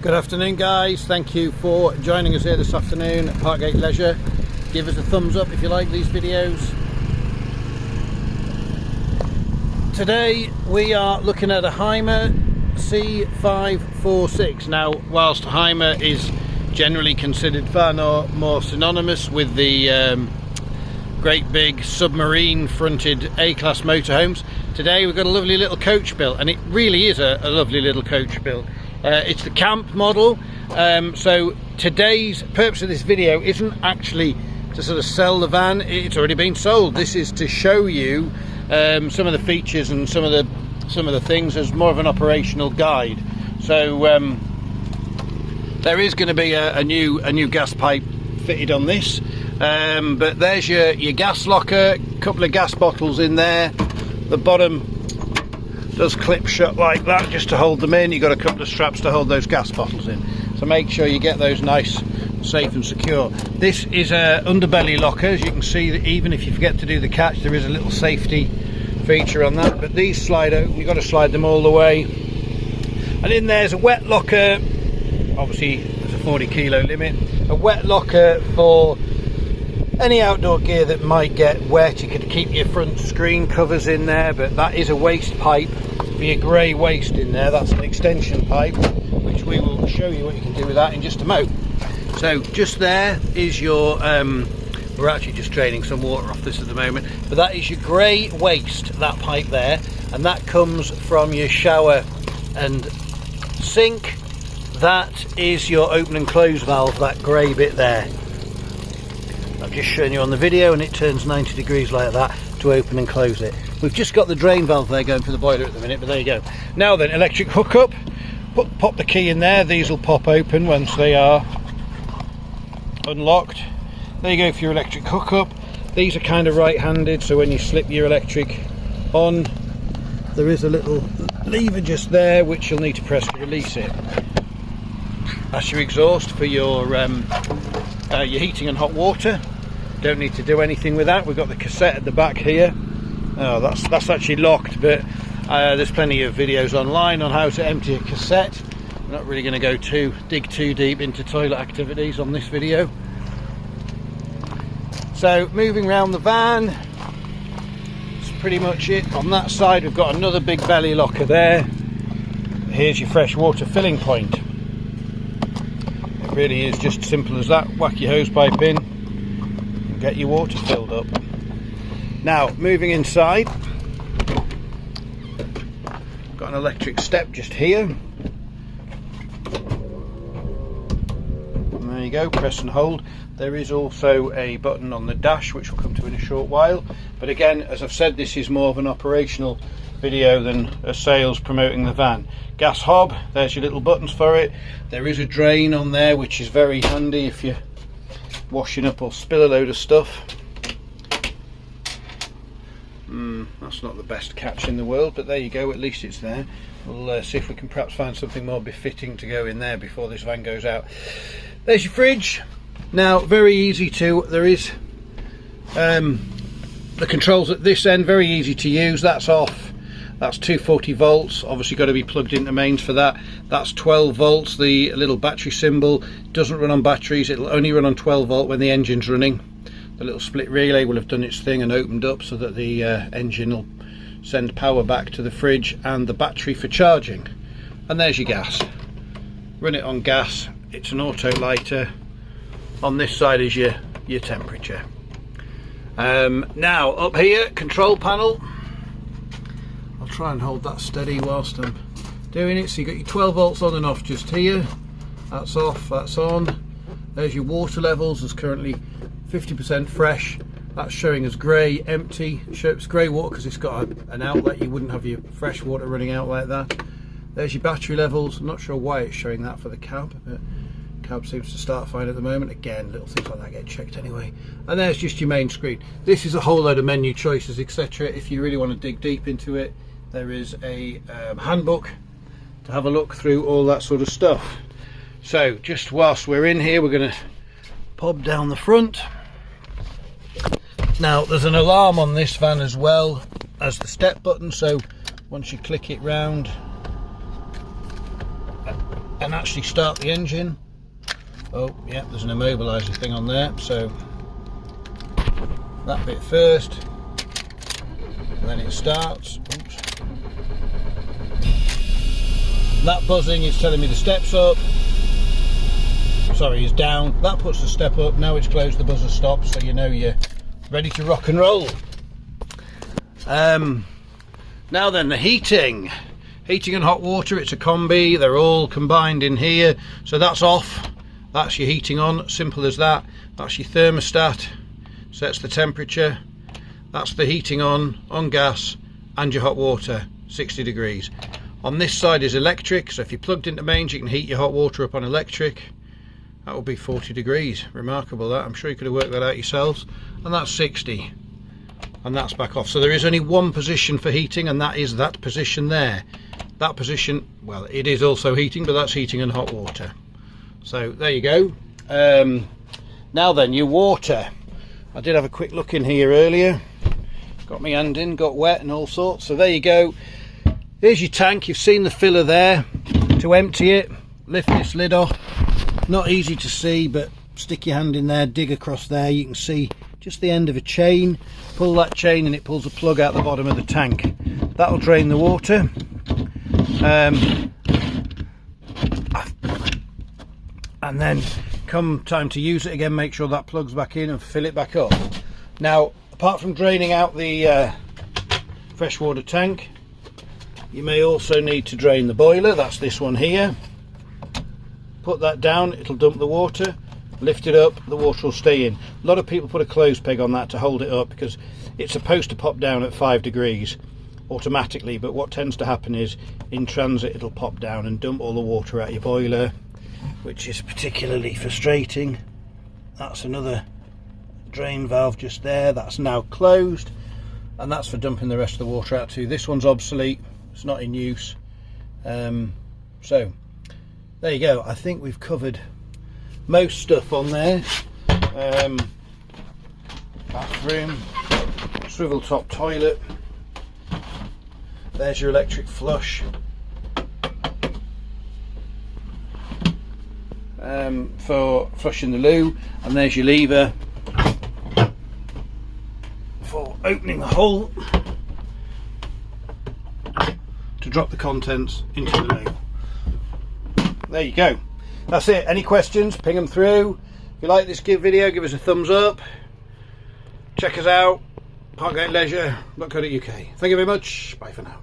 Good afternoon guys, thank you for joining us here this afternoon at Parkgate Leisure. Give us a thumbs up if you like these videos. Today we are looking at a Hymer C546. Now whilst Hymer is generally considered far more synonymous with the great big submarine fronted A-class motorhomes, today we've got a lovely little coach built, and it really is a lovely little coach built. It's the camp model, so today's purpose of this video isn't actually to sort of sell the van. It's already been sold. This is to show you some of the features and some of the things as more of an operational guide. So there is going to be a new gas pipe fitted on this, but there's your gas locker, a couple of gas bottles in there. The bottom does clip shut like that just to hold them in. You've got a couple of straps to hold those gas bottles in, so make sure you get those nice, safe and secure. This is a underbelly locker. As you can see, that even if you forget to do the catch, there is a little safety feature on that, but these slide out. You've got to slide them all the way. And in there's a wet locker. Obviously there's a 40 kilo limit. A wet locker for any outdoor gear that might get wet. You could keep your front screen covers in there, but that is a waste pipe for your grey waste in there. That's an extension pipe, which we will show you what you can do with that in just a mo. So just there is your we're actually just draining some water off this at the moment, but that is your grey waste, that pipe there, and that comes from your shower and sink. That is your open and close valve, that grey bit there. I've just shown you on the video, and it turns 90 degrees like that to open and close it. We've just got the drain valve there going for the boiler at the minute, but there you go. Now then, electric hookup. Pop the key in there. These will pop open once they are unlocked. There you go for your electric hookup. These are kind of right-handed, so when you slip your electric on, there is a little lever just there which you'll need to press to release it. That's your exhaust for your heating and hot water. Don't need to do anything with that. We've got the cassette at the back here. Oh, that's actually locked, but there's plenty of videos online on how to empty a cassette. I'm not really going to dig too deep into toilet activities on this video. So moving around the van, that's pretty much it. On that side we've got another big belly locker there. Here's your fresh water filling point. It really is just simple as that. Whack your hose pipe in and get your water filled up. Now moving inside, got an electric step just here. And there you go, press and hold. There is also a button on the dash which we'll come to in a short while, but again, as I've said, this is more of an operational video than a sales promoting the van. Gas hob, there's your little buttons for it. There is a drain on there which is very handy if you're washing up or spill a load of stuff. That's not the best catch in the world, but there you go, at least it's there. We'll see if we can perhaps find something more befitting to go in there before this van goes out. There's your fridge. Now, very easy to, there is the controls at this end, very easy to use. That's off, that's 240 volts, obviously got to be plugged into mains for that. That's 12 volts, the little battery symbol doesn't run on batteries, it'll only run on 12 volt when the engine's running. The little split relay will have done its thing and opened up so that the engine will send power back to the fridge and the battery for charging. And there's your gas. Run it on gas, it's an auto lighter. On this side is your temperature. Now up here, control panel. I'll try and hold that steady whilst I'm doing it. So you got your 12 volts on and off just here. That's off, that's on. There's your water levels. There's currently 50% fresh. That's showing as grey, empty. It shows grey water because it's got an outlet. You wouldn't have your fresh water running out like that. There's your battery levels. I'm not sure why it's showing that for the cab, but cab seems to start fine at the moment. Again, little things like that get checked anyway. And there's just your main screen. This is a whole load of menu choices, etc. If you really want to dig deep into it, there is a handbook to have a look through all that sort of stuff. So just whilst we're in here, we're going to pop down the front. Now there's an alarm on this van as well as the step button, so once you click it round and actually start the engine. Oh yeah, there's an immobiliser thing on there, so that bit first, and then it starts. Oops. That buzzing is telling me the step's up. Sorry, is down. That puts the step up. Now it's closed, the buzzer stops, so you know you're ready to rock and roll. Now then, the heating and hot water, it's a combi, they're all combined in here. So that's off, that's your heating on, simple as that. That's your thermostat, sets the temperature. That's the heating on gas, and your hot water, 60 degrees. On this side is electric, so if you're plugged into mains you can heat your hot water up on electric. That will be 40 degrees, remarkable that. I'm sure you could have worked that out yourselves. And that's 60, and that's back off. So there is only one position for heating, and that is that position there. That position, well, it is also heating, but that's heating and hot water. So there you go. Now then, your water. I did have a quick look in here earlier, got my hand in, got wet and all sorts. So there you go. Here's your tank. You've seen the filler there. To empty it, lift this lid off. Not easy to see, but stick your hand in there, dig across there, you can see just the end of a chain. Pull that chain and it pulls a plug out the bottom of the tank. That'll drain the water. And then come time to use it again, make sure that plugs back in and fill it back up. Now, apart from draining out the freshwater tank, you may also need to drain the boiler. That's this one here. Put that down, it'll dump the water. Lift it up, the water will stay in. A lot of people put a clothes peg on that to hold it up because it's supposed to pop down at 5 degrees automatically, but what tends to happen is in transit it'll pop down and dump all the water out your boiler, which is particularly frustrating. That's another drain valve just there, that's now closed, and that's for dumping the rest of the water out too. This one's obsolete, it's not in use. So there you go. I think we've covered most stuff on there. Bathroom, swivel top toilet, there's your electric flush, for flushing the loo, and there's your lever for opening the hole to drop the contents into the loo. There you go. That's it. Any questions, ping them through. If you like this video, give us a thumbs up. Check us out, parkgateleisure.co.uk. Thank you very much. Bye for now.